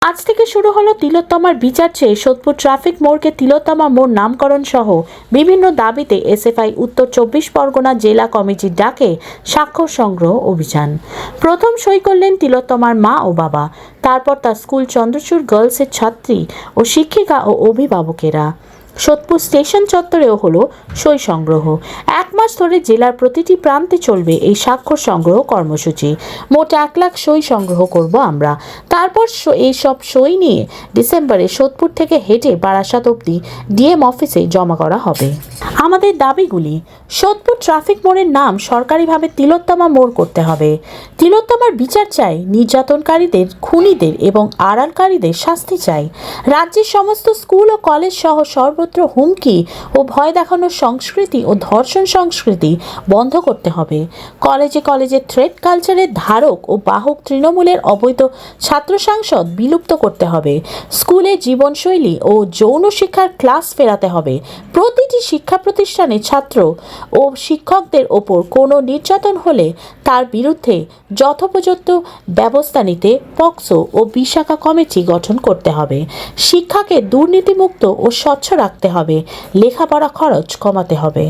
আজ থেকে শুরু হলো তিলোত্তমার বিচার চেয়ে সোদপুর ট্রাফিক মোড়কে তিলোত্তমা মোড় নামকরণ সহ বিভিন্ন দাবিতে এসএফআই উত্তর 24 পরগনা জেলা কমিটির ডাকে স্বাক্ষর সংগ্রহ অভিযান। প্রথম সই করলেন তিলোত্তমার মা ও বাবা, তারপর তার স্কুল চন্দ্রচূড় গার্লসের ছাত্রী ও শিক্ষিকা ও অভিভাবকেরা। সোদপুর স্টেশন চত্বরেও হলো সই সংগ্রহ। এক মাস ধরে জেলার প্রতিটি প্রান্তে চলবে এই স্বাক্ষর সংগ্রহ কর্মসূচি। মোট 1 লাখ সই সংগ্রহ করব আমরা। তারপর এই সব সই নিয়ে ডিসেম্বরে সোদপুর থেকে হেঁটে বারাসাত অবধি ডিএম অফিসে জমা করা হবে। আমাদের দাবিগুলি: সোদপুর ট্রাফিক মোড়ের নাম সরকারিভাবে তিলোত্তমা মোড় করতে হবে। তিলোত্তমার বিচার চাই, নির্যাতনকারীদের, খুনিদের এবং আড়ালকারীদের শাস্তি চাই। রাজ্যের সমস্ত স্কুল ও কলেজ সহ সর্বত্র হুমকি ও ভয় দেখানোর সংস্কৃতি ও ধর্ষণ সংস্কৃতি বন্ধ করতে হবে। কলেজে কলেজে থ্রেড কালচারের ধারক ও বাহক তৃণমূলের অবৈধ ছাত্র সাংসদ বিলুপ্ত করতে হবে। স্কুলে জীবনশৈলী ও যৌন শিক্ষার ক্লাস ফেরাতে হবে। প্রতিটি শিক্ষা প্রতিষ্ঠানে ছাত্র ও শিক্ষকদের ওপর কোনো নির্যাতন হলে তার বিরুদ্ধে যথোপযুক্ত ব্যবস্থা নিতে পক্সো ও বিশাখা কমিটি গঠন করতে হবে। শিক্ষাকে দুর্নীতিমুক্ত ও স্বচ্ছ রাখতে হবে। লেখাপড়া খরচ কমাতে হবে।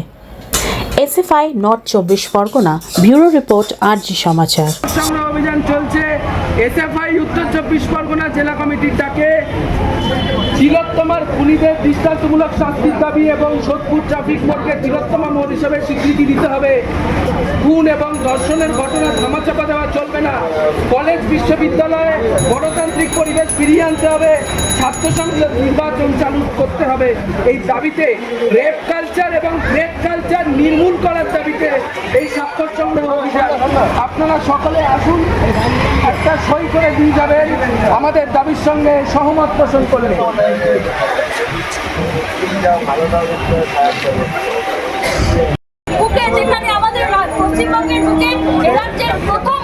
SFI north 24 Parganas, bureau report, RG Samachar. সংগ্রহ অভিযান চলছে। এসএফআই উত্তর 24 পরগনা জেলা কমিটির ডাকে তিলোত্তমার খুনিদের দৃষ্টান্তমূলক শাস্তির দাবি এবং সোদপুর ট্রাফিক মোড়কে তিলোত্তমা মোড় হিসেবে স্বীকৃতি দিতে হবে। খুন এবং ধর্ষণের ঘটনা ধামাচাপা দেওয়া চলবে না। কলেজ বিশ্ববিদ্যালয়ে গণতান্ত্রিক পরিবেশ ফিরিয়ে আনতে হবে। ছাত্র সংসদ নির্বাচন চালু করতে হবে। এই দাবিতে রেপ কালচার এবং গ্রেড কালচার নির্মূল করার দাবিতে এই স্বাক্ষর সংগ্রহ অভিযান। আপনারা সকলে আসুন, একটা সই করে দিয়ে যাবেন আমাদের দাবির সঙ্গে সহমত পোষণ করলে। যেখানে আমাদের পশ্চিমবঙ্গের বুকে এ রাজ্যের প্রথম